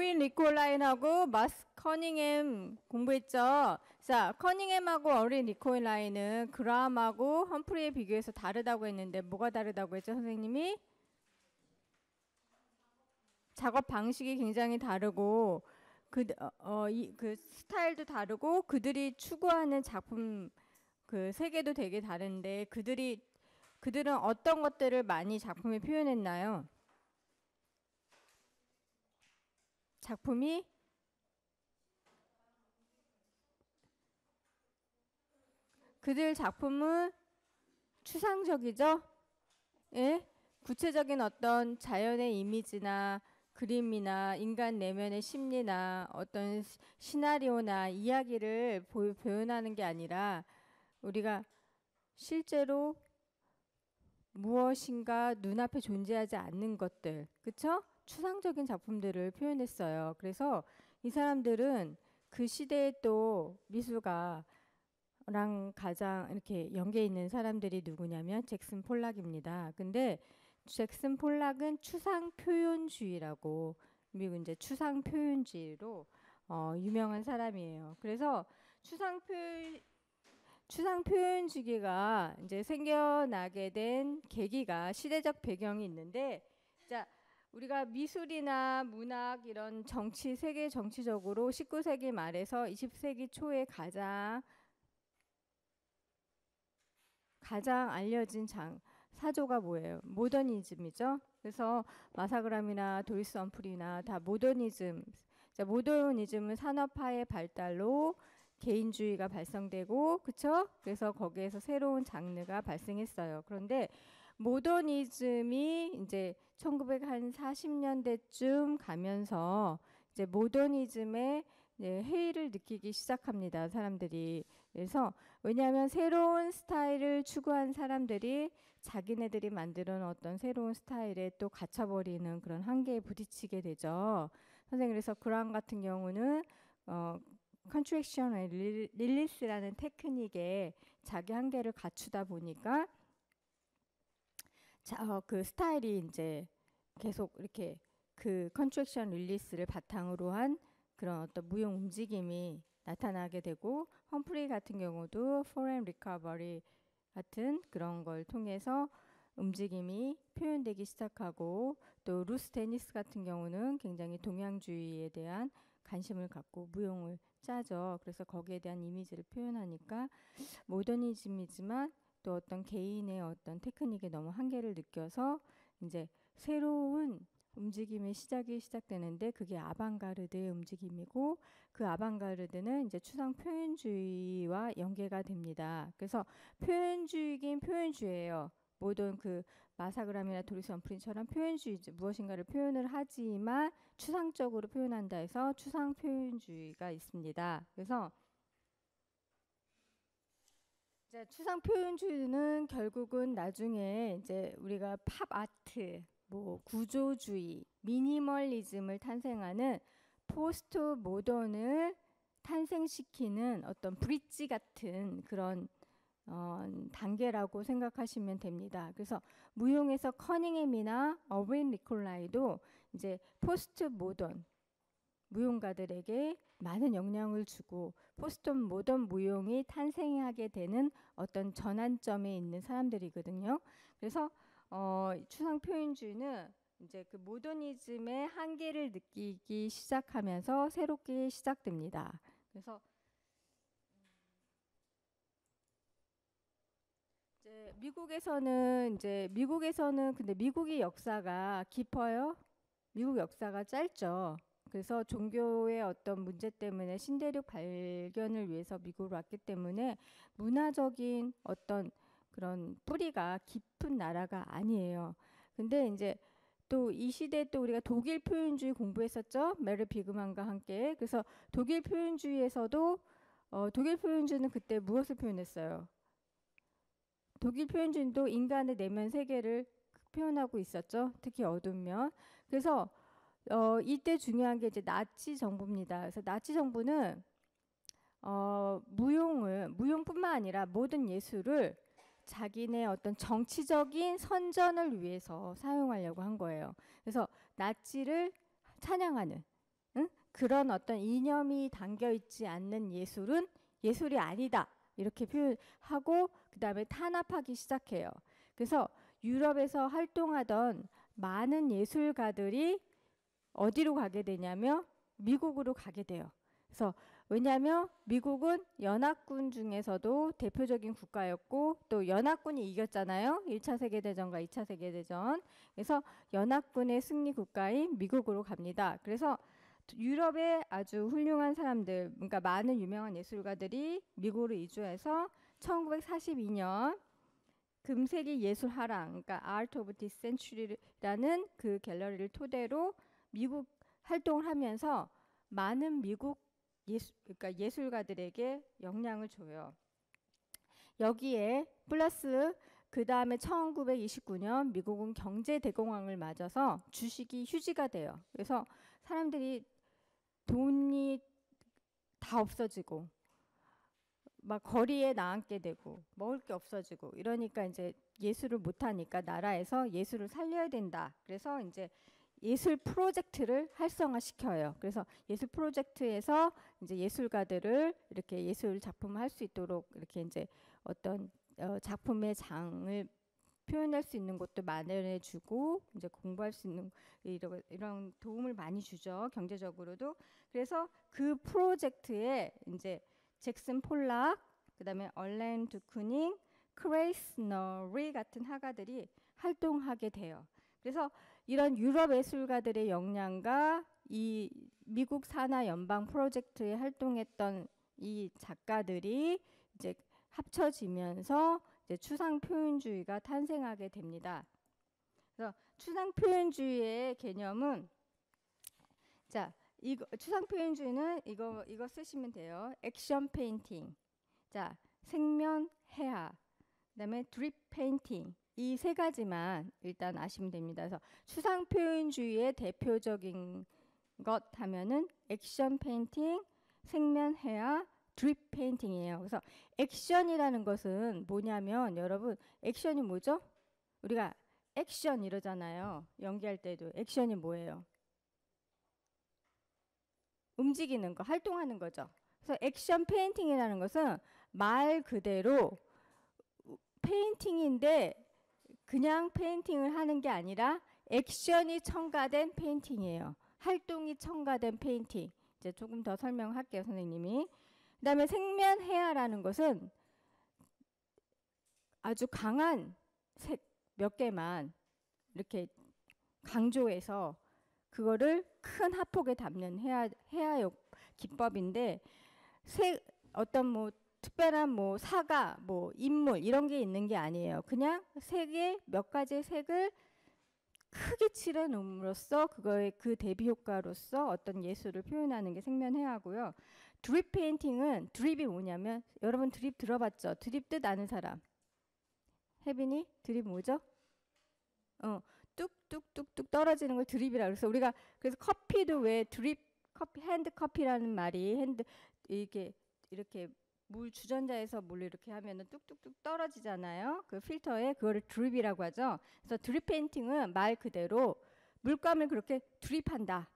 어윈 리콜라인하고 마스 커닝햄 공부했죠. 자, 커닝햄하고 어윈 리콜라인은 그라함하고 험프리에 비교해서 다르다고 했는데 뭐가 다르다고 했죠, 선생님이? 작업 방식이 굉장히 다르고 그 스타일도 다르고 그들이 추구하는 작품 그 세계도 되게 다른데 그들은 어떤 것들을 많이 작품에 표현했나요? 작품이 그들 작품은 추상적이죠? 예? 구체적인 어떤 자연의 이미지나 그림이나 인간 내면의 심리나 어떤 시나리오나 이야기를 표현하는 게 아니라 우리가 실제로 무엇인가 눈앞에 존재하지 않는 것들, 그쵸? 추상적인 작품들을 표현했어요. 그래서 이 사람들은 그 시대에 또 미술가랑 가장 이렇게 연계 있는 사람들이 누구냐면 잭슨 폴락입니다. 근데 잭슨 폴락은 추상 표현주의라고 미국 이제 추상 표현주의로 유명한 사람이에요. 그래서 추상 표현주의가 이제 생겨나게 된 계기가 시대적 배경이 있는데, 자, 우리가 미술이나 문학 이런 정치, 세계 정치적으로 19세기 말에서 20세기 초에 가장 알려진 사조가 뭐예요? 모더니즘이죠. 그래서 마사그람이나 도리스 엄프리나 다 모더니즘. 자, 모더니즘은 산업화의 발달로 개인주의가 발생되고, 그쵸? 그래서 거기에서 새로운 장르가 발생했어요. 그런데 모더니즘이 이제 1940년대쯤 가면서 이제 모더니즘의 해이를 느끼기 시작합니다. 사람들이. 그래서 왜냐하면 새로운 스타일을 추구한 사람들이 자기네들이 만드는 어떤 새로운 스타일에 또 갇혀버리는 그런 한계에 부딪히게 되죠. 선생님 그래서 그런 같은 경우는 컨트랙션 릴리스라는 테크닉에 자기 한계를 갖추다 보니까 그 스타일이 이제 계속 이렇게 그 컨트랙션 릴리스를 바탕으로 한 그런 어떤 무용 움직임이 나타나게 되고 험프리 같은 경우도 포렌 리커버리 같은 그런 걸 통해서 움직임이 표현되기 시작하고 또 루스 데니스 같은 경우는 굉장히 동양주의에 대한 관심을 갖고 무용을 짜죠. 그래서 거기에 대한 이미지를 표현하니까 모더니즘이지만 또 어떤 개인의 어떤 테크닉에 너무 한계를 느껴서 이제 새로운 움직임의 시작이 시작되는데 그게 아방가르드의 움직임이고 그 아방가르드는 이제 추상 표현주의와 연계가 됩니다. 그래서 표현주의긴 표현주의예요. 모든 그 마사그람이나 도리스 엄프린처럼 표현주의 무엇인가를 표현을 하지만 추상적으로 표현한다 해서 추상 표현주의가 있습니다. 그래서 이제 추상 표현주의는 결국은 나중에 이제 우리가 팝 아트, 뭐 구조주의, 미니멀리즘을 탄생하는 포스트 모던을 탄생시키는 어떤 브릿지 같은 그런 단계라고 생각하시면 됩니다. 그래서 무용에서 커닝햄이나 어윈 리콜라이도 이제 포스트 모던 무용가들에게 많은 영향을 주고 포스트 모던 무용이 탄생하게 되는 어떤 전환점에 있는 사람들이거든요. 그래서 추상 표현주의는 이제 그 모더니즘의 한계를 느끼기 시작하면서 새롭게 시작됩니다. 그래서 이제 미국에서는 근데 미국의 역사가 깊어요. 미국 역사가 짧죠. 그래서 종교의 어떤 문제 때문에 신대륙 발견을 위해서 미국으로 왔기 때문에 문화적인 어떤 그런 뿌리가 깊은 나라가 아니에요. 근데 이제 또 이 시대에 또 우리가 독일 표현주의 공부했었죠. 메르 비그만과 함께. 그래서 독일 표현주의에서도 독일 표현주의는 그때 무엇을 표현했어요? 독일 표현주의도 인간의 내면 세계를 표현하고 있었죠. 특히 어두운 면. 그래서 이때 중요한 게 이제 나치 정부입니다. 그래서 나치 정부는 무용뿐만 아니라 모든 예술을 자기네 어떤 정치적인 선전을 위해서 사용하려고 한 거예요. 그래서 나치를 찬양하는, 그런 어떤 이념이 담겨 있지 않는 예술은 예술이 아니다. 이렇게 표현하고 그 다음에 탄압하기 시작해요. 그래서 유럽에서 활동하던 많은 예술가들이 어디로 가게 되냐면 미국으로 가게 돼요. 그래서 왜냐하면 미국은 연합군 중에서도 대표적인 국가였고 또 연합군이 이겼잖아요. 1차 세계대전과 2차 세계대전. 그래서 연합군의 승리 국가인 미국으로 갑니다. 그래서 유럽의 아주 훌륭한 사람들, 그러니까 많은 유명한 예술가들이 미국으로 이주해서 1942년 금세기 예술 화랑, 그러니까 Art of this Century라는 그 갤러리를 토대로 미국 활동을 하면서 많은 미국 그러니까 예술가들에게 영향을 줘요. 여기에 플러스 그 다음에 1929년 미국은 경제 대공황을 맞아서 주식이 휴지가 돼요. 그래서 사람들이 돈이 다 없어지고 막 거리에 나앉게 되고 먹을 게 없어지고 이러니까 이제 예술을 못하니까 나라에서 예술을 살려야 된다. 그래서 이제 예술 프로젝트를 활성화시켜요. 그래서 예술 프로젝트에서 이제 예술가들을 이렇게 예술 작품을 할 수 있도록 이렇게 이제 어떤 작품의 장을 표현할 수 있는 곳도 마련해주고 이제 공부할 수 있는 이런 도움을 많이 주죠. 경제적으로도. 그래서 그 프로젝트에 이제 잭슨 폴락, 그다음에 얼렌 두쿠닝, 크레이스 너리 같은 화가들이 활동하게 돼요. 그래서 이런 유럽 예술가들의 영향과 이 미국 산하 연방 프로젝트에 활동했던 이 작가들이 이제 합쳐지면서 이제 추상 표현주의가 탄생하게 됩니다. 그래서 추상 표현주의의 개념은 자, 이거 추상 표현주의는 이거 쓰시면 돼요. 액션 페인팅. 자, 생면 해화. 그다음에 드립 페인팅. 이 세 가지만 일단 아시면 됩니다. 그래서 추상 표현주의의 대표적인 것 하면은 액션 페인팅, 생면 해화, 드립 페인팅이에요. 그래서 액션이라는 것은 뭐냐면 여러분 액션이 뭐죠? 우리가 액션 이러잖아요. 연기할 때도 액션이 뭐예요? 움직이는 거, 활동하는 거죠. 그래서 액션 페인팅이라는 것은 말 그대로 페인팅인데 그냥 페인팅을 하는 게 아니라 액션이 첨가된 페인팅이에요. 활동이 첨가된 페인팅. 이제 조금 더 설명할게요, 선생님이. 그다음에 생면 해화라는 것은 아주 강한 색 몇 개만 이렇게 강조해서 그거를 큰 화폭에 담는 해화 기법인데 어떤 뭐 특별한 뭐 사과, 뭐 인물 이런 게 있는 게 아니에요. 그냥 색의 몇 가지의 색을 크게 칠해놓음으로써 그거의 그 대비 효과로서 어떤 예술을 표현하는 게 생면해화고요. 드립 페인팅은 드립이 뭐냐면 여러분 드립 들어봤죠? 드립 뜻 아는 사람? 혜빈이 드립 뭐죠? 뚝뚝뚝뚝 떨어지는 걸 드립이라 그래서 우리가 그래서 커피도 왜 드립 커피 핸드 커피라는 말이 이렇게 물 주전자에서 물 이렇게 하면은 뚝뚝뚝 떨어지잖아요. 그 필터에 그거를 드립이라고 하죠. 그래서 드립 페인팅은 말 그대로 물감을 그렇게 드립한다.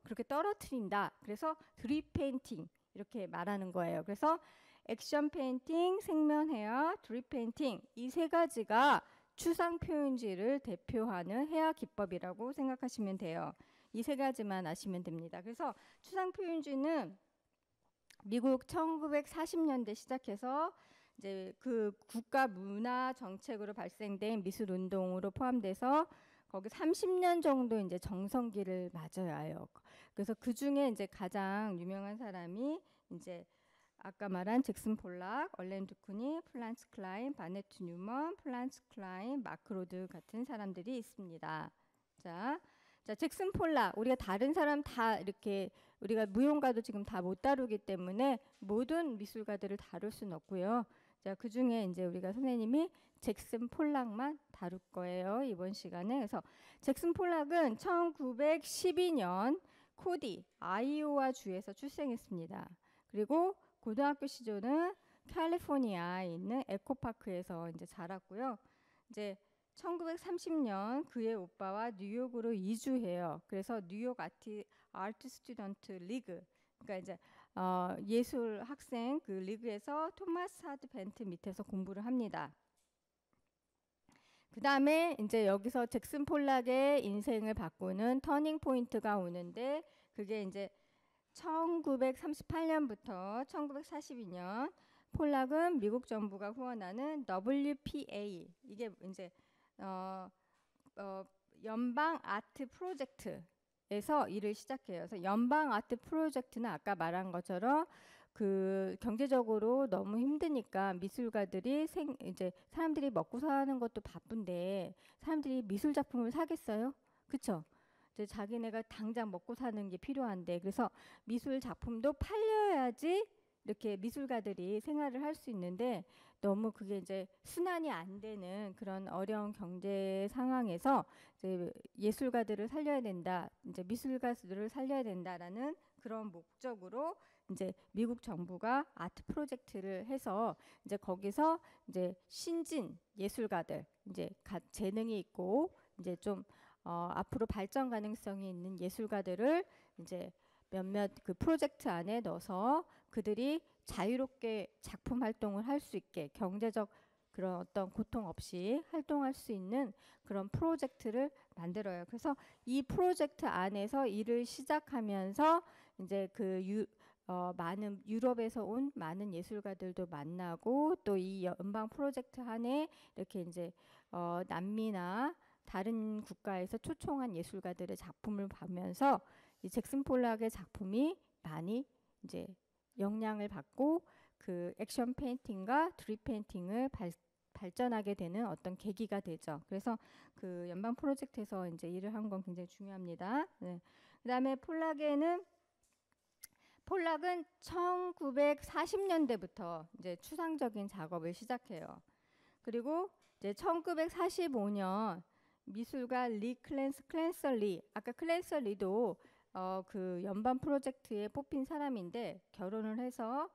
그렇게 떨어뜨린다. 그래서 드립 페인팅 이렇게 말하는 거예요. 그래서 액션 페인팅, 생면 해화, 드립 페인팅 이 세 가지가 추상 표현주의를 대표하는 해화 기법이라고 생각하시면 돼요. 이 세 가지만 아시면 됩니다. 그래서 추상 표현주의는 미국 1940년대 시작해서 이제 그 국가 문화 정책으로 발생된 미술 운동으로 포함돼서 거기 30년 정도 이제 정성기를 맞아요. 그래서 그 중에 이제 가장 유명한 사람이 이제 아까 말한 잭슨 폴락, 얼렌 두쿠니, 플란츠 클라인, 바네트 뉴먼, 플란츠 클라인, 마크 로드 같은 사람들이 있습니다. 자, 잭슨 폴락 우리가 다른 사람 다 이렇게 우리가 무용가도 지금 다 못 다루기 때문에 모든 미술가들을 다룰 수는 없고요. 자, 그 중에 이제 우리가 선생님이 잭슨 폴락만 다룰 거예요. 이번 시간에. 그래서 잭슨 폴락은 1912년 코디 아이오와 주에서 출생했습니다. 그리고 고등학교 시절은 캘리포니아에 있는 에코파크에서 이제 자랐고요. 이제 1930년 그의 오빠와 뉴욕으로 이주해요. 그래서 뉴욕 아트 스튜던트 리그, 그러니까 이제 예술 학생 그 리그에서 토마스 하드 벤트 밑에서 공부를 합니다. 그 다음에 이제 여기서 잭슨 폴락의 인생을 바꾸는 터닝 포인트가 오는데, 그게 이제 1938년부터 1942년 폴락은 미국 정부가 후원하는 WPA, 이게 이제 연방 아트 프로젝트에서 일을 시작해요. 그래서 연방 아트 프로젝트는 아까 말한 것처럼 그 경제적으로 너무 힘드니까 미술가들이 이제 사람들이 먹고 사는 것도 바쁜데 사람들이 미술 작품을 사겠어요? 그쵸? 이제 자기네가 당장 먹고 사는 게 필요한데, 그래서 미술 작품도 팔려야지 이렇게 미술가들이 생활을 할 수 있는데, 너무 그게 이제 순환이 안 되는 그런 어려운 경제 상황에서 이제 예술가들을 살려야 된다, 이제 미술가들을 살려야 된다라는 그런 목적으로 이제 미국 정부가 아트 프로젝트를 해서 이제 거기서 이제 신진 예술가들, 이제 재능이 있고 이제 좀 앞으로 발전 가능성이 있는 예술가들을 이제 몇몇 그 프로젝트 안에 넣어서 그들이 자유롭게 작품 활동을 할 수 있게, 경제적 그런 어떤 고통 없이 활동할 수 있는 그런 프로젝트를 만들어요. 그래서 이 프로젝트 안에서 일을 시작하면서 이제 많은 유럽에서 온 많은 예술가들도 만나고, 또 이 연방 프로젝트 안에 이렇게 이제 남미나 다른 국가에서 초청한 예술가들의 작품을 보면서 이 잭슨 폴락의 작품이 많이 이제 영향을 받고 그 액션 페인팅과 드립 페인팅을 발전하게 되는 어떤 계기가 되죠. 그래서 그 연방 프로젝트에서 이제 일을 한 건 굉장히 중요합니다. 네. 그다음에 폴락은 1940년대부터 이제 추상적인 작업을 시작해요. 그리고 이제 1945년 미술가 클랜서 리, 아까 클랜서 리도 그 연방 프로젝트에 뽑힌 사람인데, 결혼을 해서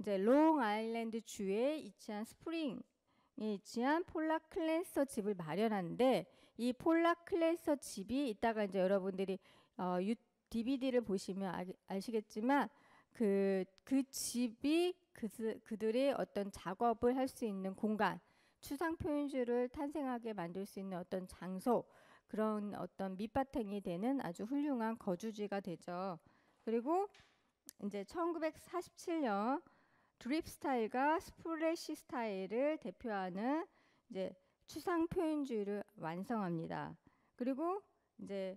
이제 롱 아일랜드 주에 위치한 스프링에 위치한 폴락 클랜서 집을 마련하는데, 이 폴락 클랜서 집이 이따가 이제 여러분들이 DVD를 보시면 아시겠지만 그 집이 그들의 어떤 작업을 할 수 있는 공간, 추상 표현주를 탄생하게 만들 수 있는 어떤 장소, 그런 어떤 밑바탕이 되는 아주 훌륭한 거주지가 되죠. 그리고 이제 1947년 드립 스타일과 스프레시 스타일을 대표하는 이제 추상 표현주의를 완성합니다. 그리고 이제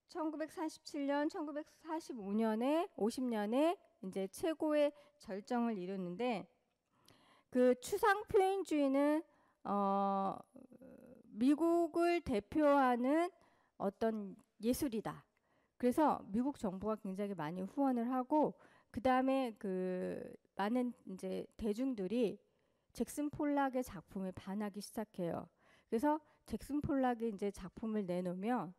1947년, 1945년에 50년에 이제 최고의 절정을 이루는데, 그 추상 표현주의는 미국을 대표하는 어떤 예술이다. 그래서 미국 정부가 굉장히 많이 후원을 하고, 그 다음에 그 많은 이제 대중들이 잭슨 폴락의 작품에 반하기 시작해요. 그래서 잭슨 폴락이 이제 작품을 내놓으면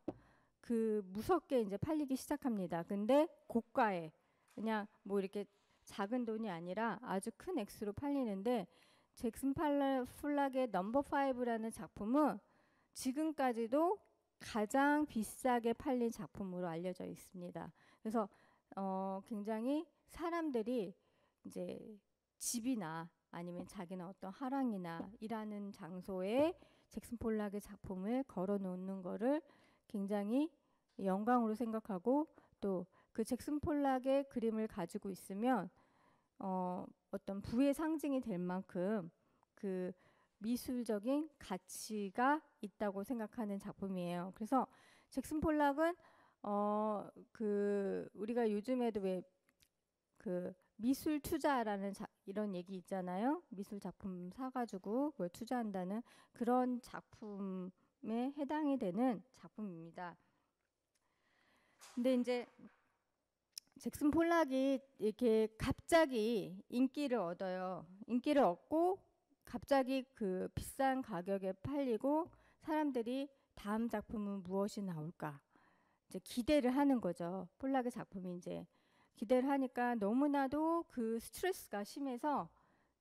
그 무섭게 이제 팔리기 시작합니다. 근데 고가에, 그냥 뭐 이렇게 작은 돈이 아니라 아주 큰 액수로 팔리는데, 잭슨 폴락의 넘버 5라는 작품은 지금까지도 가장 비싸게 팔린 작품으로 알려져 있습니다. 그래서 굉장히 사람들이 이제 집이나 아니면 자기는 어떤 화랑이나 일하는 장소에 잭슨 폴락의 작품을 걸어 놓는 거를 굉장히 영광으로 생각하고, 또 그 잭슨 폴락의 그림을 가지고 있으면 어떤 부의 상징이 될 만큼 그 미술적인 가치가 있다고 생각하는 작품이에요. 그래서 잭슨 폴락은 그 우리가 요즘에도 왜 그 미술 투자라는 이런 얘기 있잖아요. 미술 작품 사가지고 그걸 투자한다는 그런 작품에 해당이 되는 작품입니다. 근데 이제 잭슨 폴락이 이렇게 갑자기 인기를 얻어요. 인기를 얻고 갑자기 그 비싼 가격에 팔리고, 사람들이 다음 작품은 무엇이 나올까 이제 기대를 하는 거죠. 폴락의 작품이 이제 기대를 하니까 너무나도 그 스트레스가 심해서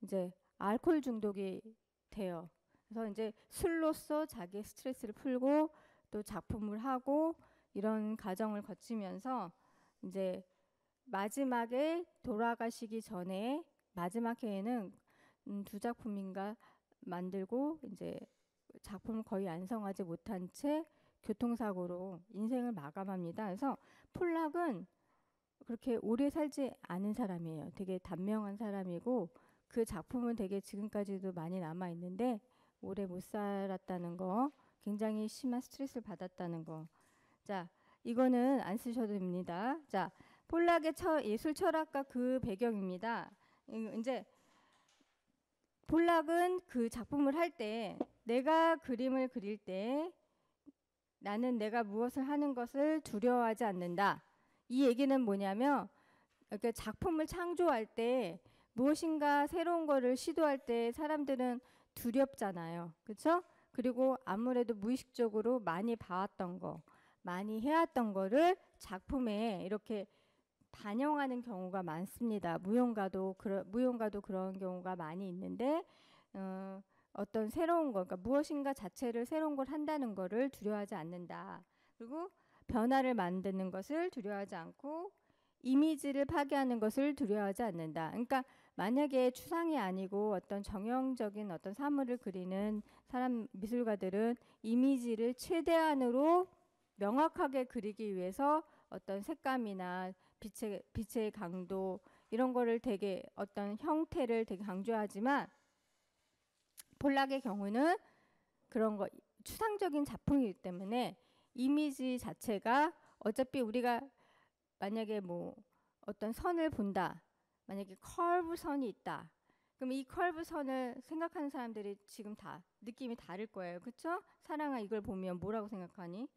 이제 알코올 중독이 돼요. 그래서 이제 술로서 자기의 스트레스를 풀고 또 작품을 하고 이런 과정을 거치면서 이제 마지막에 돌아가시기 전에 마지막 해에는 두 작품인가 만들고 이제 작품을 거의 완성하지 못한 채 교통사고로 인생을 마감합니다. 그래서 폴락은 그렇게 오래 살지 않은 사람이에요. 되게 단명한 사람이고 그 작품은 되게 지금까지도 많이 남아 있는데 오래 못 살았다는 거, 굉장히 심한 스트레스를 받았다는 거. 자, 이거는 안 쓰셔도 됩니다. 자, 폴락의 예술 철학과 그 배경입니다. 이제 폴락은 그 작품을 할 때 내가 그림을 그릴 때 나는 내가 무엇을 하는 것을 두려워하지 않는다. 이 얘기는 뭐냐면 그러니까 작품을 창조할 때 무엇인가 새로운 거를 시도할 때 사람들은 두렵잖아요. 그렇죠? 그리고 아무래도 무의식적으로 많이 봐왔던 거, 많이 해왔던 거를 작품에 이렇게 반영하는 경우가 많습니다. 무용가도 그런 경우가 많이 있는데 어떤 새로운 거, 그러니까 무엇인가 자체를 새로운 걸 한다는 거를 두려워하지 않는다. 그리고 변화를 만드는 것을 두려워하지 않고 이미지를 파괴하는 것을 두려워하지 않는다. 그러니까 만약에 추상이 아니고 어떤 정형적인 어떤 사물을 그리는 사람 미술가들은 이미지를 최대한으로 명확하게 그리기 위해서 어떤 색감이나 빛의 강도 이런 거를 되게 어떤 형태를 되게 강조하지만 폴락의 경우는 그런 거 추상적인 작품이기 때문에 이미지 자체가 어차피 우리가 만약에 뭐 어떤 선을 본다. 만약에 커브 선이 있다. 그럼 이 커브 선을 생각하는 사람들이 지금 다 느낌이 다를 거예요. 그렇죠? 사랑아 이걸 보면 뭐라고 생각하니?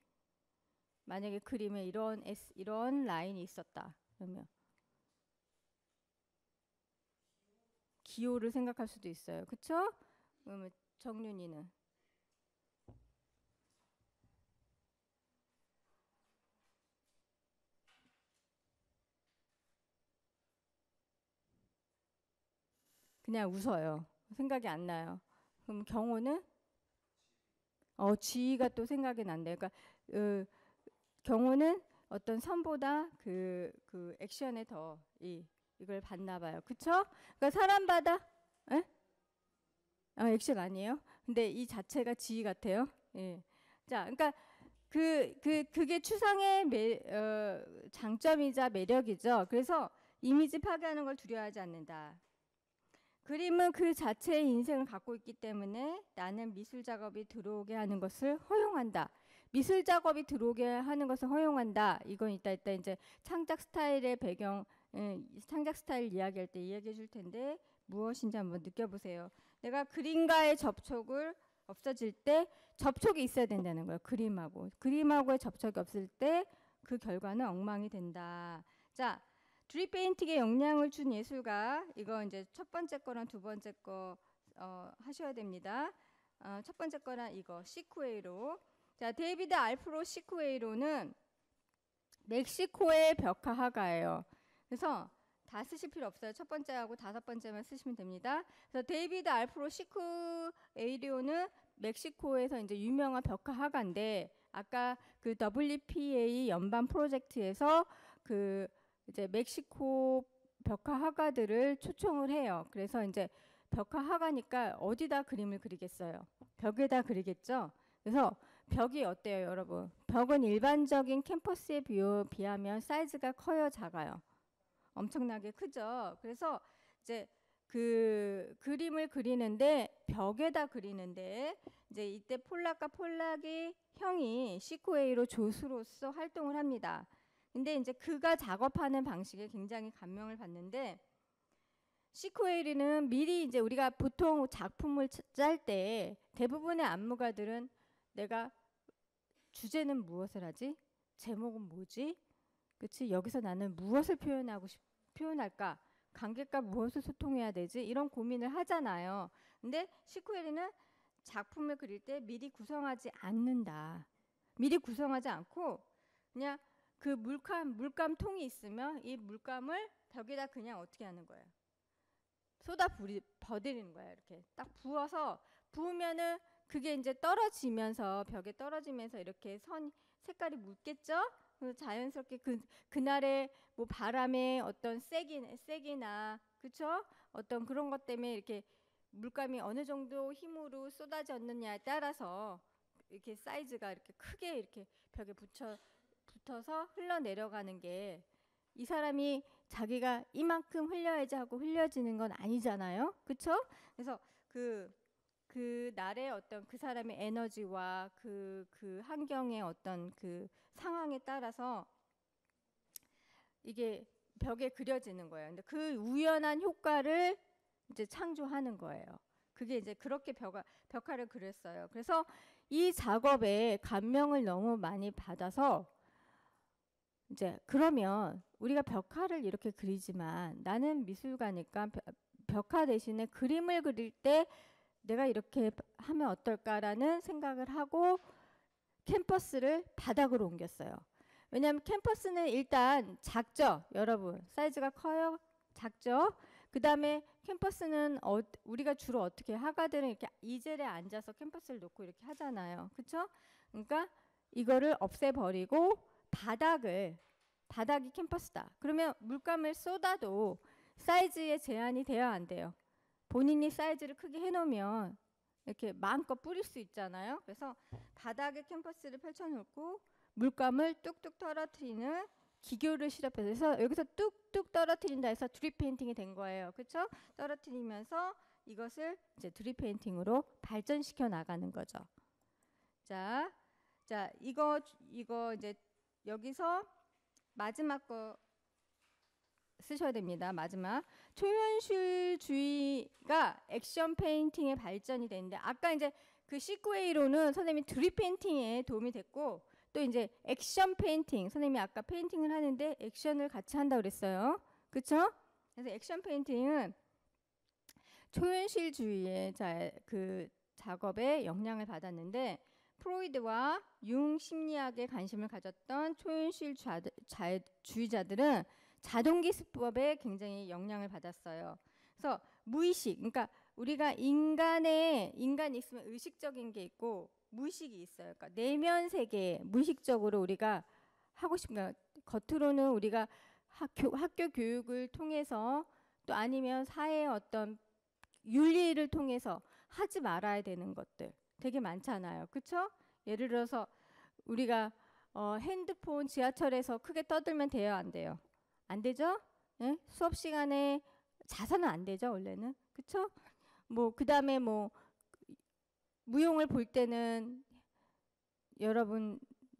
만약에 그림에 이런 라인이 있었다. 그러면 기호를 생각할 수도 있어요. 그렇죠? 그러면 정윤이는 그냥 웃어요. 생각이 안 나요. 그럼 경호는 지위가 또 생각이 난대요. 그러니까 경호는 어떤 선보다 그 액션에 더 이걸 받나 봐요. 그쵸? 그러니까 사람마다 에? 액션 아니에요? 근데 이 자체가 지위 같아요. 예. 자, 그러니까 그게 추상의 장점이자 매력이죠. 그래서 이미지 파괴하는 걸 두려워하지 않는다. 그림은 그 자체의 인생을 갖고 있기 때문에 나는 미술 작업이 들어오게 하는 것을 허용한다. 미술 작업이 들어오게 하는 것을 허용한다. 이건 이따 이제 창작 스타일의 배경, 창작 스타일 이야기할 때 이야기해 줄 텐데 무엇인지 한번 느껴보세요. 내가 그림과의 접촉을 없어질 때 접촉이 있어야 된다는 거예요. 그림하고의 접촉이 없을 때 그 결과는 엉망이 된다. 자, 드립 페인팅에 영향을 준 예술가, 이거 이제 첫 번째 거랑 두 번째 거 하셔야 됩니다. 첫 번째 거랑 이거 시쿠에이로. 자, 데이비드 알프로 시쿠에이로는 멕시코의 벽화 화가예요. 그래서 다 쓰실 필요 없어요. 첫 번째하고 다섯 번째만 쓰시면 됩니다. 그래서 데이비드 알프로 시쿠에이로는 멕시코에서 이제 유명한 벽화 화가인데 아까 그 WPA 연방 프로젝트에서 그 이제 멕시코 벽화 화가들을 초청을 해요. 그래서 이제 벽화 화가니까 어디다 그림을 그리겠어요? 벽에다 그리겠죠. 그래서 벽이 어때요, 여러분? 벽은 일반적인 캠퍼스에 비하면 사이즈가 커요, 작아요? 엄청나게 크죠. 그래서 이제 그 그림을 그리는데 벽에다 그리는데 이제 이때 폴락의 형이 시쿠에이로 조수로서 활동을 합니다. 근데 이제 그가 작업하는 방식에 굉장히 감명을 받는데 시쿠에이리는 미리 이제 우리가 보통 작품을 짤 때 대부분의 안무가들은 내가 주제는 무엇을 하지? 제목은 뭐지? 그치? 여기서 나는 무엇을 표현할까? 관객과 무엇을 소통해야 되지? 이런 고민을 하잖아요. 근데 시쿠에이리는 작품을 그릴 때 미리 구성하지 않는다. 미리 구성하지 않고 그냥 그 물감통이 있으면 이 물감을 벽에다 그냥 어떻게 하는 거예요? 버리는 거예요. 이렇게 딱 부어서 부으면은 그게 이제 떨어지면서 벽에 떨어지면서 이렇게 선 색깔이 묻겠죠? 그래서 자연스럽게 그날의 뭐 바람의 어떤 세기나 그쵸? 어떤 그런 것 때문에 이렇게 물감이 어느 정도 힘으로 쏟아졌느냐에 따라서 이렇게 사이즈가 이렇게 크게 이렇게 벽에 붙어서 흘러내려가는 게 이 사람이 자기가 이만큼 흘려야지 하고 흘려지는 건 아니잖아요. 그쵸? 그래서 그 날의 어떤 그 사람의 에너지와 그 환경의 어떤 그 상황에 따라서 이게 벽에 그려지는 거예요. 근데 그 우연한 효과를 이제 창조하는 거예요. 그게 이제 그렇게 벽화를 그렸어요. 그래서 이 작업에 감명을 너무 많이 받아서 이제 그러면 우리가 벽화를 이렇게 그리지만 나는 미술가니까 벽화 대신에 그림을 그릴 때 내가 이렇게 하면 어떨까라는 생각을 하고 캔버스를 바닥으로 옮겼어요. 왜냐하면 캔버스는 일단 작죠, 여러분. 사이즈가 커요, 작죠. 그 다음에 캔버스는 우리가 주로 어떻게 화가들은 이렇게 이젤에 앉아서 캔버스를 놓고 이렇게 하잖아요, 그렇죠? 그러니까 이거를 없애버리고 바닥이 캔버스다. 그러면 물감을 쏟아도 사이즈에 제한이 돼야 안 돼요. 본인이 사이즈를 크게 해놓으면 이렇게 마음껏 뿌릴 수 있잖아요. 그래서 바닥에 캔버스를 펼쳐놓고 물감을 뚝뚝 떨어뜨리는 기교를 실험해서 여기서 뚝뚝 떨어뜨린다 해서 드립 페인팅이 된 거예요. 그렇죠? 떨어뜨리면서 이것을 이제 드립 페인팅으로 발전시켜 나가는 거죠. 자, 이거 이제 여기서 마지막 거 쓰셔야 됩니다. 마지막 초현실주의가 액션 페인팅의 발전이 되는데 아까 이제 그 시크웨이로는 선생님이 드립 페인팅에 도움이 됐고 또 이제 액션 페인팅 선생님이 아까 페인팅을 하는데 액션을 같이 한다고 그랬어요. 그렇죠? 그래서 액션 페인팅은 초현실주의의 그 작업에 영향을 받았는데 프로이드와 융 심리학에 관심을 가졌던 초현실주의자들은 자동기술법에 굉장히 영향을 받았어요. 그래서 무의식, 그러니까 우리가 인간이 있으면 의식적인 게 있고 무의식이 있어요. 그러니까 내면 세계, 무의식적으로 우리가 하고 싶은 거, 겉으로는 우리가 학교 교육을 통해서 또 아니면 사회의 어떤 윤리를 통해서 하지 말아야 되는 것들 되게 많잖아요. 그렇죠? 예를 들어서 우리가 핸드폰 지하철에서 크게 떠들면 돼요, 안 돼요? 안 되죠? 예? 수업 시간에 자서는 안 되죠, 원래는. 그쵸? 뭐 그다음에 뭐 무용을 볼 때는 여러분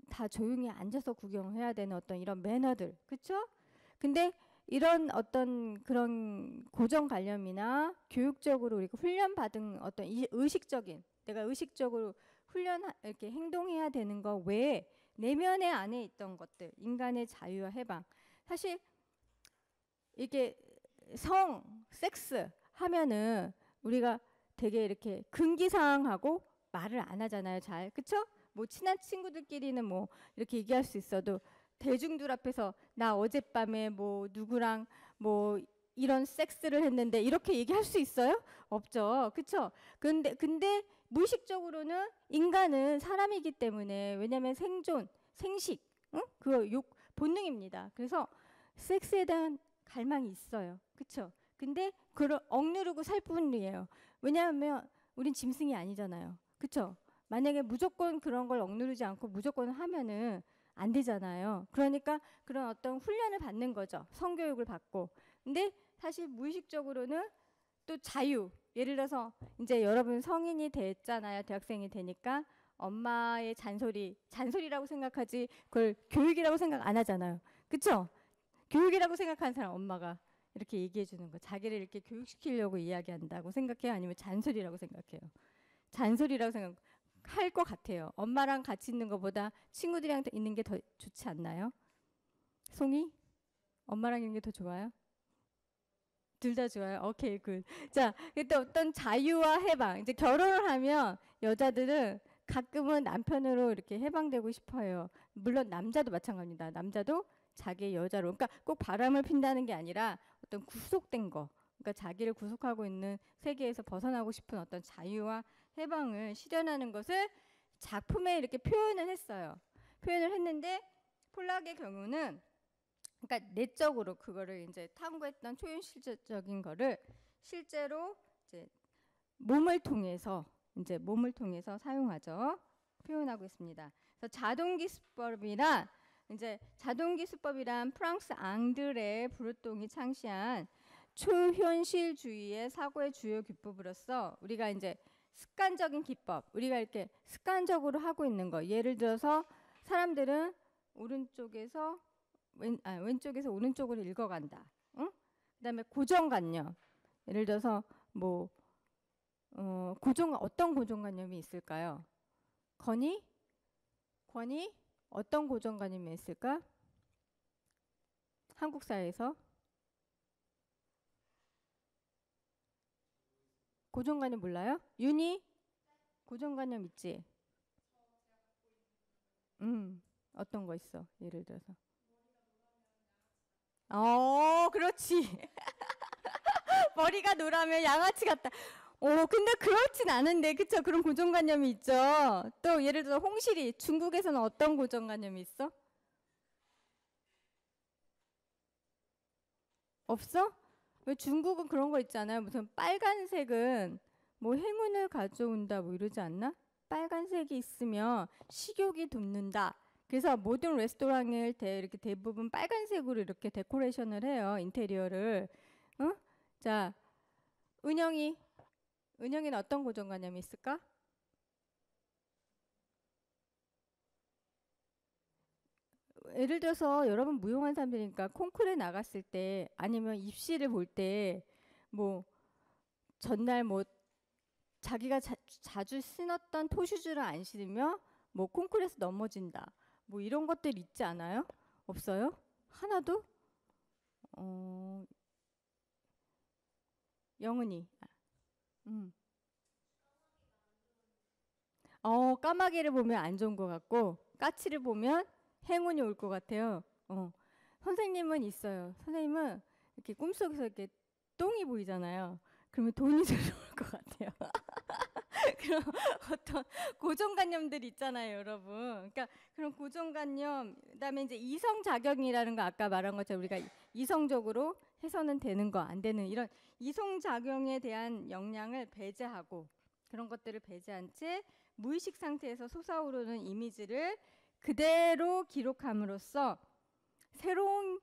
다 조용히 앉아서 구경해야 되는 어떤 이런 매너들. 그쵸? 근데 이런 어떤 그런 고정관념이나 교육적으로 우리가 훈련받은 어떤 의식적인 내가 의식적으로 이렇게 행동해야 되는 거 외에 내면의 안에 있던 것들, 인간의 자유와 해방. 사실 이게 섹스 하면은 우리가 되게 이렇게 금기사항하고 말을 안 하잖아요, 잘. 그쵸? 뭐 친한 친구들끼리는 뭐 이렇게 얘기할 수 있어도 대중들 앞에서 나 어젯밤에 뭐 누구랑 뭐 이런 섹스를 했는데 이렇게 얘기할 수 있어요? 없죠. 그쵸? 근데 무의식적으로는 인간은 사람이기 때문에 왜냐면 생존, 생식, 응? 그거 본능입니다. 그래서 섹스에 대한 갈망이 있어요. 그쵸? 근데 그걸 억누르고 살 뿐이에요. 왜냐하면 우린 짐승이 아니잖아요. 그쵸? 만약에 무조건 그런 걸 억누르지 않고 무조건 하면은 안 되잖아요. 그러니까 그런 어떤 훈련을 받는 거죠. 성교육을 받고. 근데 사실 무의식적으로는 또 자유. 예를 들어서 이제 여러분 성인이 됐잖아요. 대학생이 되니까 엄마의 잔소리라고 생각하지 그걸 교육이라고 생각 안 하잖아요. 그쵸? 교육이라고 생각하는 사람 엄마가 이렇게 얘기해 주는 거. 자기를 이렇게 교육시키려고 이야기한다고 생각해요? 아니면 잔소리라고 생각해요? 잔소리라고 생각할 것 같아요. 엄마랑 같이 있는 것보다 친구들이랑 있는 게 더 좋지 않나요? 송이? 엄마랑 있는 게 더 좋아요? 둘 다 좋아요. 오케이, 굿. 자, 그때 어떤 자유와 해방. 이제 결혼을 하면 여자들은 가끔은 남편으로 이렇게 해방되고 싶어요. 물론 남자도 마찬가지입니다. 남자도 자기의 여자로. 그러니까 꼭 바람을 핀다는 게 아니라 어떤 구속된 거. 그러니까 자기를 구속하고 있는 세계에서 벗어나고 싶은 어떤 자유와 해방을 실현하는 것을 작품에 이렇게 표현을 했어요. 표현을 했는데 폴락의 경우는 그러니까 내적으로 그거를 이제 탐구했던 초현실적인 거를 실제로 이제 몸을 통해서 사용하죠. 표현하고 있습니다. 그래서 자동기술법이란 프랑스 앙드레 브루똥이 창시한 초현실주의의 사고의 주요 기법으로서 우리가 이제 습관적인 기법, 우리가 이렇게 습관적으로 하고 있는 거. 예를 들어서 사람들은 왼쪽에서 오른쪽으로 읽어간다. 응? 그다음에 고정관념. 예를 들어서 뭐 어떤 고정관념이 있을까요? 권위 어떤 고정관념이 있을까? 한국 사회에서 고정관념 몰라요? 윤희 고정관념 있지? 어떤 거 있어? 예를 들어서 그렇지. 머리가 노라면 양아치 같다. 근데 그렇진 않은데, 그쵸? 그런 고정관념이 있죠. 또 예를 들어 홍실이 중국에서는 어떤 고정관념이 있어? 없어? 왜 중국은 그런 거 있잖아요. 무슨 빨간색은 뭐 행운을 가져온다 뭐 이러지 않나? 빨간색이 있으면 식욕이 돋는다. 그래서 모든 레스토랑을 이렇게 대부분 빨간색으로 이렇게 데코레이션을 해요. 인테리어를. 자, 은영이는 어떤 고정관념이 있을까? 예를 들어서 여러분 무용한 사람들이니까 콩쿠르에 나갔을 때 아니면 입시를 볼 때 뭐 전날 뭐 자기가 자주 신었던 토슈즈를 안 신으며 뭐 콩쿠르에서 넘어진다. 뭐 이런 것들 있지 않아요? 없어요? 하나도? 영은이. 까마귀를 보면 안 좋은 것 같고 까치를 보면 행운이 올 것 같아요. 선생님은 있어요. 선생님은 이렇게 꿈속에서 이렇게 똥이 보이잖아요. 그러면 돈이 들어올 것 같아요. 그런 어떤 고정관념들 있잖아요, 여러분. 그러니까 그런 고정관념, 그다음에 이제 이성작용이라는 거 아까 말한 것처럼 우리가 이성적으로 해서는 되는 거, 안 되는 이런 이성작용에 대한 영향을 배제하고 그런 것들을 배제한 채 무의식 상태에서 솟아오르는 이미지를 그대로 기록함으로써 새로운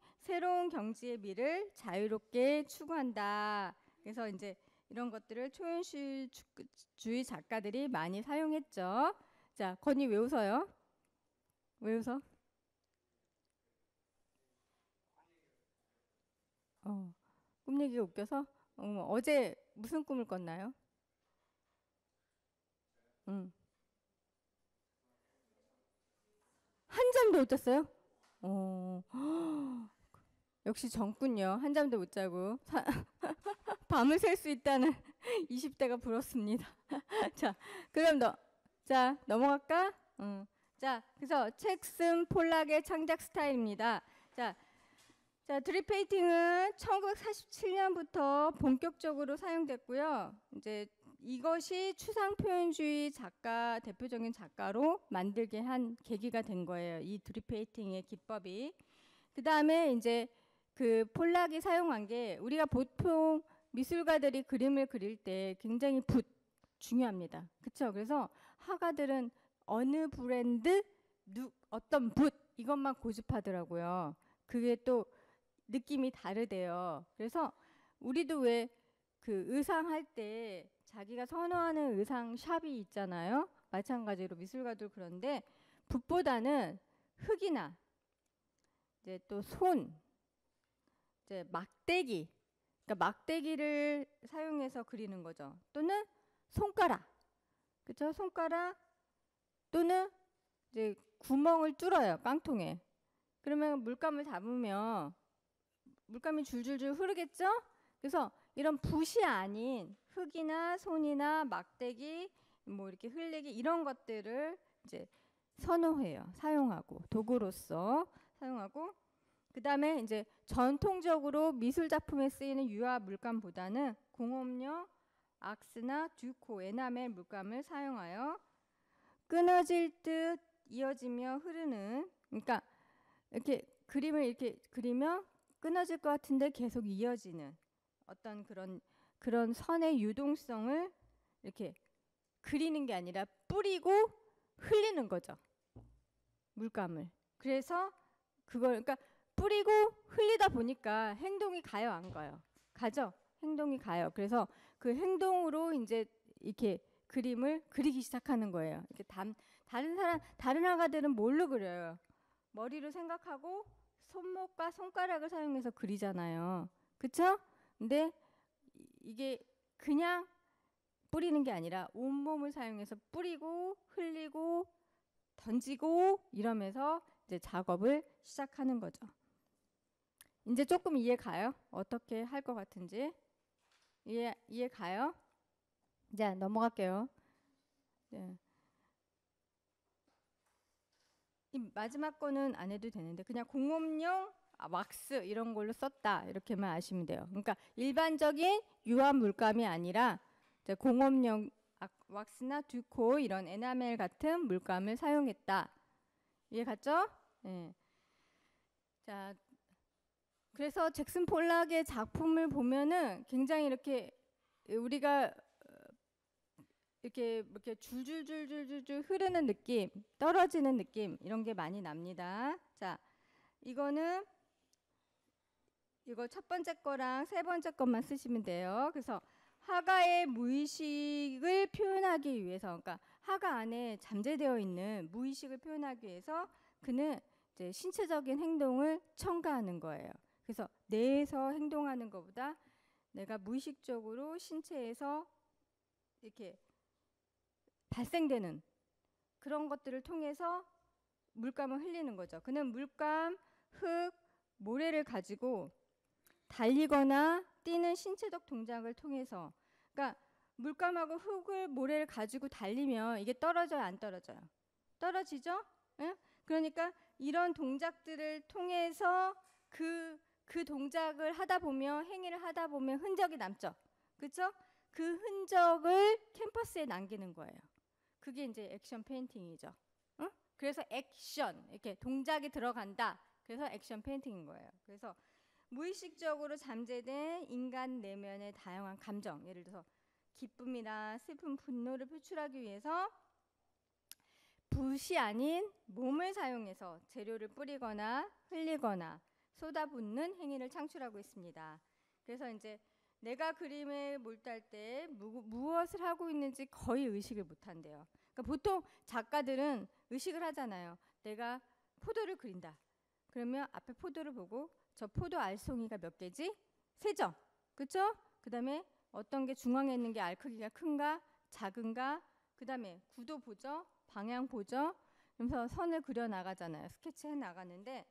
경지의 미를 자유롭게 추구한다. 그래서 이제 이런 것들을 초현실주의 작가들이 많이 사용했죠. 자, 건이 왜 웃어요? 왜 웃어? 꿈 얘기가 웃겨서? 어제 무슨 꿈을 꿨나요? 한잠도 못 잤어요? 역시 젊군요. 한잠도 못 자고 밤을 샐 수 있다는 20대가 부럽습니다. 자, 그럼 넘어갈까? 자, 그래서 잭슨 폴락의 창작 스타일입니다. 자, 드립 페인팅은 1947년부터 본격적으로 사용됐고요. 이제 이것이 추상 표현주의 작가 대표적인 작가로 만들게 한 계기가 된 거예요. 이 드립 페인팅의 기법이. 그다음에 이제 그 폴락이 사용한 게 우리가 보통 미술가들이 그림을 그릴 때 굉장히 붓 중요합니다. 그렇죠? 그래서 화가들은 어느 브랜드 어떤 붓 이것만 고집하더라고요. 그게 또 느낌이 다르대요. 그래서 우리도 왜 그 의상 할 때 자기가 선호하는 의상 샵이 있잖아요. 마찬가지로 미술가도 그런데 붓보다는 흙이나 이제 또 이제 막대기, 그러니까 막대기를 사용해서 그리는 거죠. 또는 손가락, 그렇죠? 손가락 또는 이제 구멍을 뚫어요, 깡통에. 그러면 물감을 담으면 물감이 줄줄줄 흐르겠죠? 그래서 이런 붓이 아닌 흙이나 손이나 막대기, 뭐 이렇게 흘리기 이런 것들을 이제 선호해요. 사용하고 도구로서 사용하고 그다음에 이제 전통적으로 미술 작품에 쓰이는 유화 물감보다는 공업용 악스나 듀코, 에나멜 물감을 사용하여 끊어질 듯 이어지며 흐르는, 그러니까 이렇게 그림을 이렇게 그리면 끊어질 것 같은데 계속 이어지는 어떤 그런 선의 유동성을 이렇게 그리는 게 아니라 뿌리고 흘리는 거죠. 물감을. 그래서 그걸 그러니까 뿌리고 흘리다 보니까 행동이 가요, 안 가요? 가죠. 행동이 가요. 그래서 그 행동으로 이제 이렇게 그림을 그리기 시작하는 거예요. 이렇게 다른 화가들은 뭘로 그려요? 머리로 생각하고 손목과 손가락을 사용해서 그리잖아요. 그쵸? 근데 이게 그냥 뿌리는 게 아니라 온몸을 사용해서 뿌리고 흘리고 던지고 이러면서 이제 작업을 시작하는 거죠. 이제 조금 이해 가요? 어떻게 할 것 같은지 이해 가요? 이제 넘어갈게요. 네. 이 마지막 거는 안 해도 되는데 그냥 공업용 왁스 이런 걸로 썼다 이렇게만 아시면 돼요. 그러니까 일반적인 유화 물감이 아니라 이제 공업용 왁스나 듀코 이런 에나멜 같은 물감을 사용했다. 이해 갔죠? 네. 자, 그래서 잭슨 폴락의 작품을 보면은 굉장히 이렇게 우리가 이렇게 줄줄줄줄줄 흐르는 느낌, 떨어지는 느낌 이런 게 많이 납니다. 자, 이거 첫 번째 거랑 세 번째 것만 쓰시면 돼요. 그래서 화가의 무의식을 표현하기 위해서, 그러니까 화가 안에 잠재되어 있는 무의식을 표현하기 위해서 그는 이제 신체적인 행동을 첨가하는 거예요. 그래서 뇌에서 행동하는 것보다 내가 무의식적으로 신체에서 이렇게 발생되는 그런 것들을 통해서 물감을 흘리는 거죠. 그는 물감, 흙, 모래를 가지고 달리거나 뛰는 신체적 동작을 통해서, 그러니까 물감하고 흙을 모래를 가지고 달리면 이게 떨어져요, 안 떨어져요? 떨어지죠? 예? 그러니까 이런 동작들을 통해서 그 동작을 하다 보면 행위를 하다 보면 흔적이 남죠. 그렇죠? 그 흔적을 캔버스에 남기는 거예요. 그게 이제 액션 페인팅이죠. 응? 그래서 액션 이렇게 동작이 들어간다. 그래서 액션 페인팅인 거예요. 그래서 무의식적으로 잠재된 인간 내면의 다양한 감정, 예를 들어서 기쁨이나 슬픔, 분노를 표출하기 위해서 붓이 아닌 몸을 사용해서 재료를 뿌리거나 흘리거나 쏟아붓는 행위를 창출하고 있습니다. 그래서 이제 내가 그림에 몰두할 때 무엇을 하고 있는지 거의 의식을 못한대요. 그러니까 보통 작가들은 의식을 하잖아요. 내가 포도를 그린다. 그러면 앞에 포도를 보고 저 포도 알송이가 몇 개지? 세죠. 그렇죠? 그 다음에 어떤 게 중앙에 있는 게 알 크기가 큰가 작은가, 그 다음에 구도 보죠. 방향 보죠. 그러면서 선을 그려 나가잖아요. 스케치해 나가는데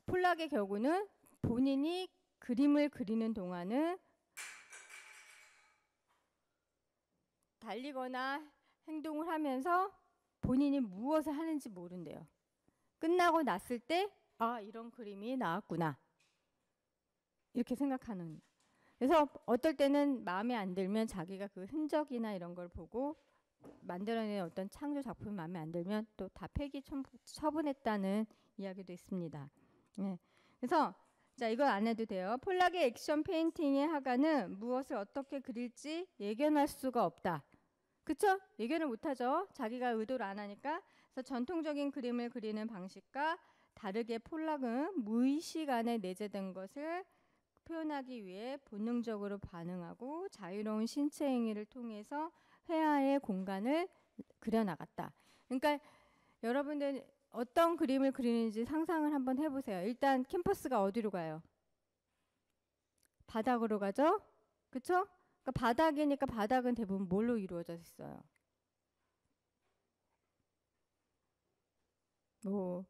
폴락의 경우는 본인이 그림을 그리는 동안은 달리거나 행동을 하면서 본인이 무엇을 하는지 모른대요. 끝나고 났을 때 이런 그림이 나왔구나 이렇게 생각하는. 그래서 어떨 때는 마음에 안 들면 자기가 그 흔적이나 이런 걸 보고 만들어낸 어떤 창조 작품이 마음에 안 들면 또 다 폐기 처분했다는 이야기도 있습니다. 네. 그래서 자, 이건 안 해도 돼요. 폴락의 액션 페인팅의 화가는 무엇을 어떻게 그릴지 예견할 수가 없다. 그쵸? 예견을 못하죠. 자기가 의도를 안 하니까. 그래서 전통적인 그림을 그리는 방식과 다르게 폴락은 무의식 안에 내재된 것을 표현하기 위해 본능적으로 반응하고 자유로운 신체 행위를 통해서 회화의 공간을 그려나갔다. 그러니까 여러분들 어떤 그림을 그리는지 상상을 한번 해보세요. 일단 캔버스가 어디로 가요? 바닥으로 가죠? 그쵸? 그러니까 바닥이니까 바닥은 대부분 뭘로 이루어져 있어요? 뭐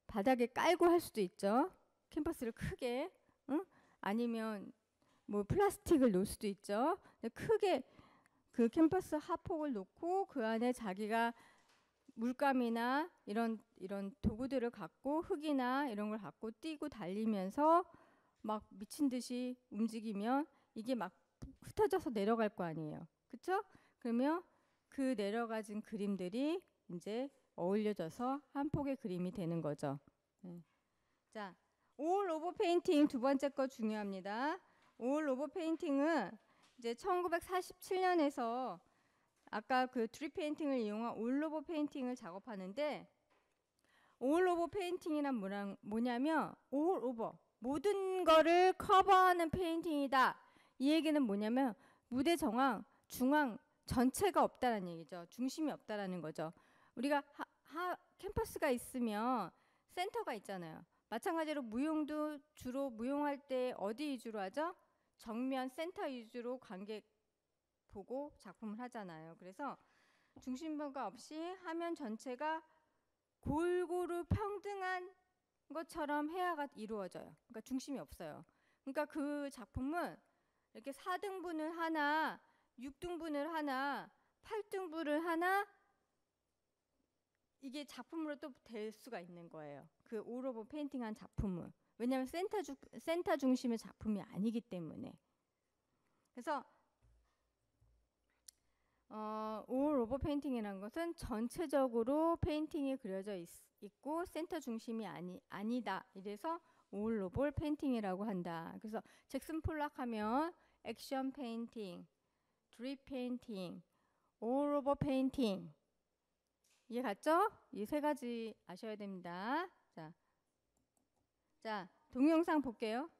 바닥에 깔고 할 수도 있죠. 캔버스를 크게, 응? 아니면 뭐 플라스틱을 놓을 수도 있죠. 크게 그 캔버스 하폭을 놓고 그 안에 자기가 물감이나 이런 도구들을 갖고 흙이나 이런 걸 갖고 뛰고 달리면서 막 미친 듯이 움직이면 이게 막 흩어져서 내려갈 거 아니에요. 그쵸? 그러면 그 내려가진 그림들이 이제 어울려져서 한 폭의 그림이 되는 거죠. 자, 올 오버 페인팅 두 번째 거 중요합니다. 올 오버 페인팅은 이제 1947년에서 아까 그 드립 페인팅을 이용한 올 오버 페인팅을 작업하는데, 올 오버 페인팅이란 뭐냐면 올 오버 모든 거를 커버하는 페인팅이다. 이 얘기는 뭐냐면 무대 중앙 전체가 없다는 얘기죠. 중심이 없다라는 거죠. 우리가 캠퍼스가 있으면 센터가 있잖아요. 마찬가지로 무용도 주로 무용할 때 어디 위주로 하죠? 정면 센터 위주로 관객 보고 작품을 하잖아요. 그래서 중심부가 없이 화면 전체가 골고루 평등한 것처럼 해야가 이루어져요. 그러니까 중심이 없어요. 그러니까 그 작품은 이렇게 4등분을 하나, 6등분을 하나, 8등분을 하나, 이게 작품으로 또 될 수가 있는 거예요. 그 올 오버 페인팅한 작품은. 왜냐하면 센터 중심의 작품이 아니기 때문에. 그래서 올 오버 페인팅이라는 것은 전체적으로 페인팅이 그려져 있고 센터 중심이 아니다. 이래서 올 오버 페인팅이라고 한다. 그래서 잭슨 폴락 하면 액션 페인팅, 드립 페인팅, 올 오버 페인팅. 이해 갔죠? 이 세 가지 아셔야 됩니다. 자, 동영상 볼게요.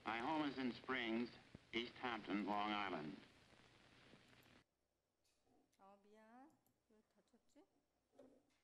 My home is in Springs, East Hampton, Long Island. 미안. 왜 다쳤지?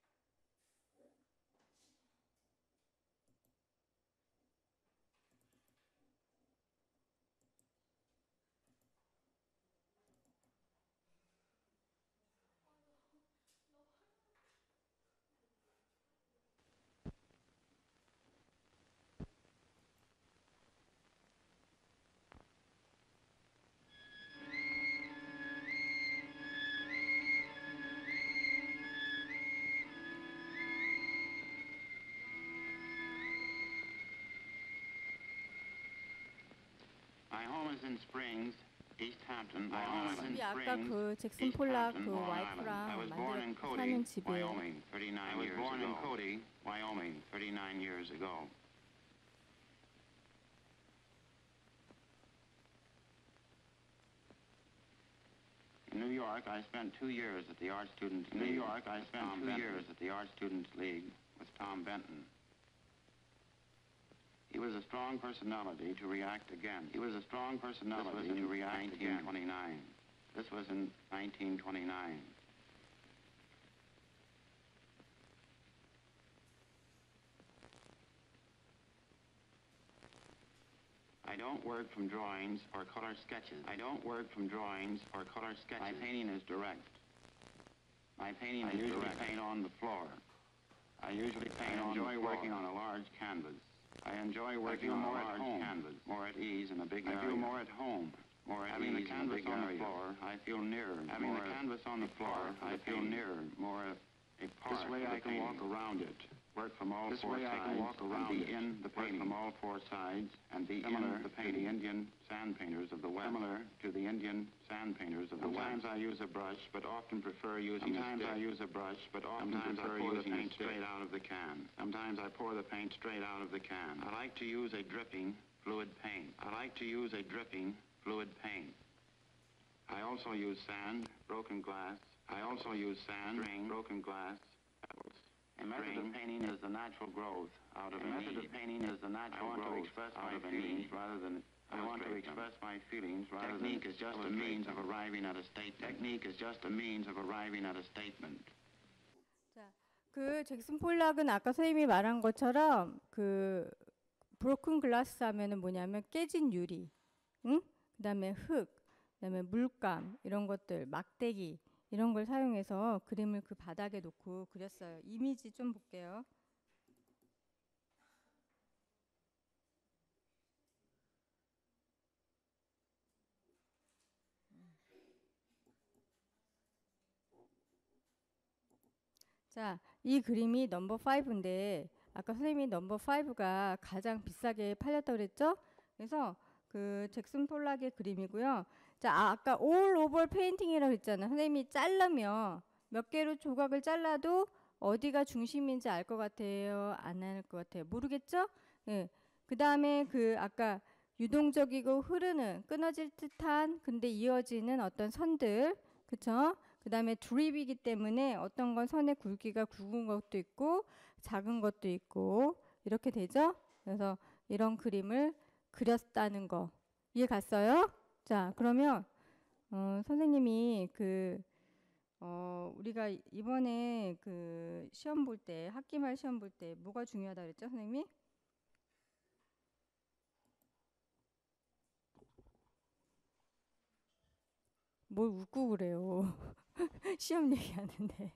My home is in Springs, East Hampton, Long Island. 집이 아까 그 잭슨 폴락 그 와이프랑 사는 집이에요. I was born in Cody, Wyoming, 39 years ago. In New York, I spent 2 years at the Art Students League. In New York, I spent 2 years at the Art Students League with Tom Benton. He was a strong personality to react again. He was a strong personality to react again. 1929. This was in 1929. I don't work from drawings or color sketches. I don't work from drawings or color sketches. My painting is direct. My painting is direct. I usually paint on the floor. I usually paint on the floor. I enjoy working on a large canvas. I enjoy working on a large canvas, more at ease in a big area. I feel more at home, more at ease in a big area. I feel nearer. Having the canvas on the floor, I feel nearer, more a part. This way I can walk around it. Work from all four sides. This way I can walk around it. Be in the painting. Work from all four sides and be in the painting. The Indian sand painters of the West. Similar to the Indian sand painters of the West. Sometimes I use a brush, but often prefer using a stick. Sometimes I use a brush, but often prefer using a stick. Sometimes I pour the paint straight out of the can. Sometimes I pour the paint straight out of the can. I like to use a dripping fluid paint. I like to use a dripping fluid paint. I also use sand, broken glass. I also use sand, string, broken glass, pebbles. A method of painting is the natural growth out of a method of painting is the natural growth out of a need rather than I want to express my feelings rather than technique is just a means of arriving at a statement. Technique is just a means of arriving at a statement. 자, 그 잭슨 폴락은 아까 선생님이 말한 것처럼 그 브로큰 글라스 하면은 뭐냐면 깨진 유리, 응? 그다음에 흙, 그다음에 물감 이런 것들, 막대기 이런 걸 사용해서 그림을 그 바닥에 놓고 그렸어요. 이미지 좀 볼게요. 자, 이 그림이 넘버 5인데 아까 선생님이 넘버 5가 가장 비싸게 팔렸다고 그랬죠? 그래서 그 잭슨 폴락의 그림이고요. 자, 아까 all over painting이라고 했잖아요. 선생님이 자르면 몇 개로 조각을 잘라도 어디가 중심인지 알 것 같아요? 안 알 것 같아요? 모르겠죠? 예. 그 다음에 그 아까 유동적이고 흐르는 끊어질 듯한 근데 이어지는 어떤 선들, 그쵸? 그 다음에 드립이기 때문에 어떤 건 선의 굵기가 굵은 것도 있고 작은 것도 있고 이렇게 되죠? 그래서 이런 그림을 그렸다는 거 이해 갔어요? 자, 그러면 선생님이 우리가 이번에 그 시험 볼 때 학기말 시험 볼 때 뭐가 중요하다 그랬죠, 선생님이? 뭘 웃고 그래요? 시험 얘기하는데.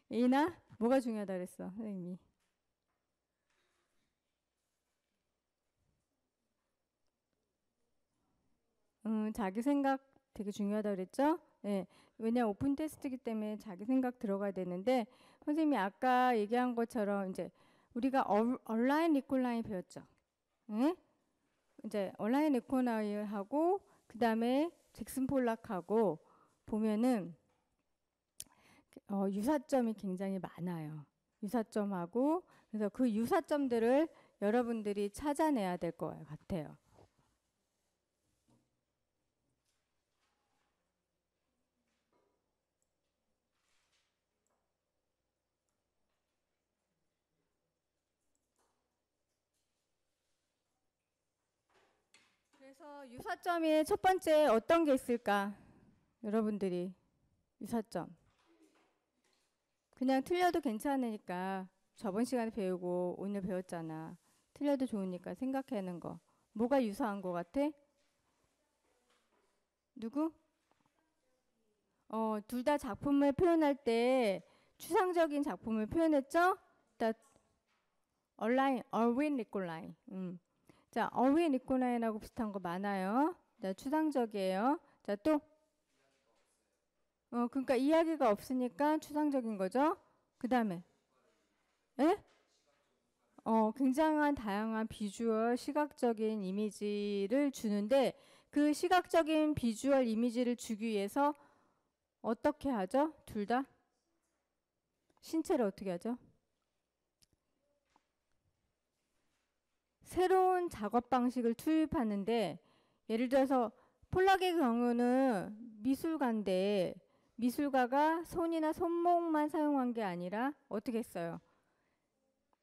이나 뭐가 중요하다 그랬어, 선생님이? 자기 생각 되게 중요하다 그랬죠? 네. 왜냐 오픈 테스트이기 때문에 자기 생각 들어가야 되는데 선생님이 아까 얘기한 것처럼 이제 우리가 온라인 리콜라인 배웠죠. 네? 이제 온라인 리콜라인하고 그 다음에 잭슨 폴락하고 보면은 유사점이 굉장히 많아요. 유사점하고 그래서 그 유사점들을 여러분들이 찾아내야 될 것 같아요. 그래서 유사점이 첫 번째 어떤 게 있을까? 여러분들이 유사점. 그냥 틀려도 괜찮으니까 저번 시간에 배우고 오늘 배웠잖아. 틀려도 좋으니까 생각하는 거. 뭐가 유사한 거 같아? 누구? 둘 다 작품을 표현할 때 추상적인 작품을 표현했죠? 자, 얼윈 리콜라인. 자, 얼윈 리콜라인하고 비슷한 거 많아요. 자, 추상적이에요. 자, 또 그러니까 이야기가 없으니까 추상적인 거죠. 그 다음에 예? 굉장한 다양한 비주얼, 시각적인 이미지를 주는데 그 시각적인 비주얼 이미지를 주기 위해서 어떻게 하죠? 둘 다? 신체를 어떻게 하죠? 새로운 작업 방식을 투입하는데 예를 들어서 폴락의 경우는 미술가인데 미술가가 손이나 손목만 사용한 게 아니라 어떻게 했어요?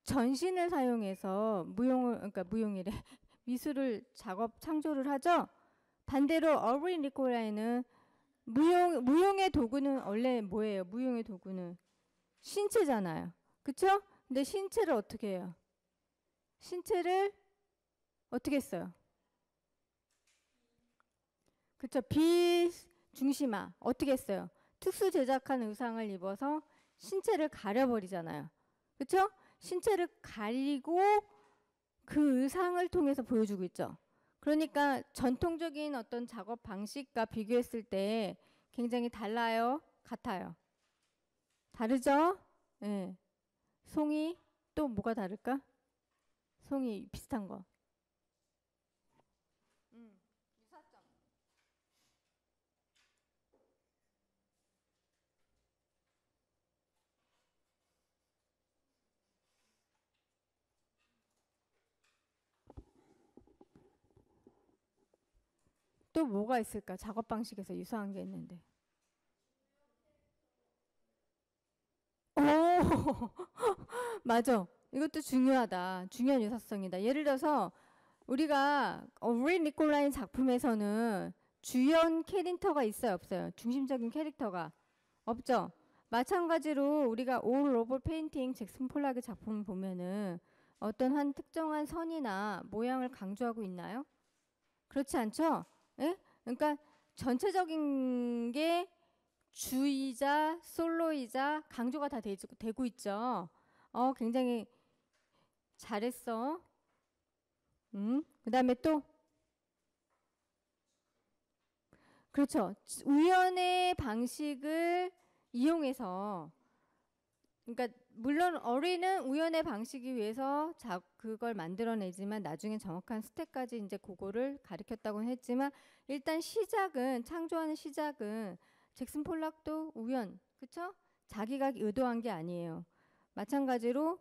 전신을 사용해서 그러니까 무용이래. 미술을 작업 창조를 하죠. 반대로 어브린 리콜라인은 무용의 도구는 원래 뭐예요? 무용의 도구는 신체잖아요. 그쵸? 근데 신체를 어떻게 해요? 신체를 어떻게 했어요? 그쵸? 비중심화. 어떻게 했어요? 특수 제작한 의상을 입어서 신체를 가려버리잖아요. 그쵸? 신체를 가리고 그 의상을 통해서 보여주고 있죠. 그러니까 전통적인 어떤 작업 방식과 비교했을 때 굉장히 달라요? 같아요? 다르죠? 네. 송이 또 뭐가 다를까? 송이 비슷한 거. 유사점. 또 뭐가 있을까? 작업 방식에서 유사한 게 있는데. 오, 맞아. 이것도 중요하다. 중요한 유사성이다. 예를 들어서 우리가 어브린 니콜라인 작품에서는 주연 캐릭터가 있어요, 없어요? 중심적인 캐릭터가 없죠. 마찬가지로 우리가 올 오버 페인팅 잭슨 폴락의 작품을 보면은 어떤 한 특정한 선이나 모양을 강조하고 있나요? 그렇지 않죠? 예? 그러니까 전체적인 게 주이자 솔로이자 강조가 다 되고 있죠. 굉장히 잘했어. 그 다음에 또 그렇죠. 우연의 방식을 이용해서 그러니까 물론 어린은 우연의 방식이 위해서 그걸 만들어내지만 나중에 정확한 스텝까지 이제 그거를 가르쳤다고는 했지만 일단 시작은 창조하는 시작은 잭슨 폴락도 우연, 그쵸? 자기가 의도한 게 아니에요. 마찬가지로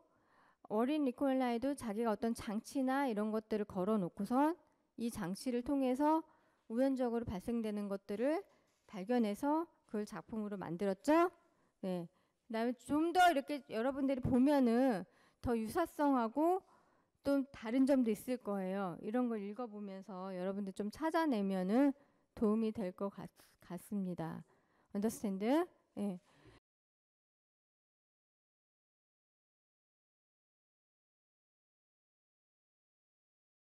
어린 니콜라이도 자기가 어떤 장치나 이런 것들을 걸어놓고선 이 장치를 통해서 우연적으로 발생되는 것들을 발견해서 그걸 작품으로 만들었죠. 네. 그다음에 좀 더 이렇게 여러분들이 보면은 더 유사성하고 또 다른 점도 있을 거예요. 이런 걸 읽어보면서 여러분들 좀 찾아내면은 도움이 될 것 같습니다. understand? 네.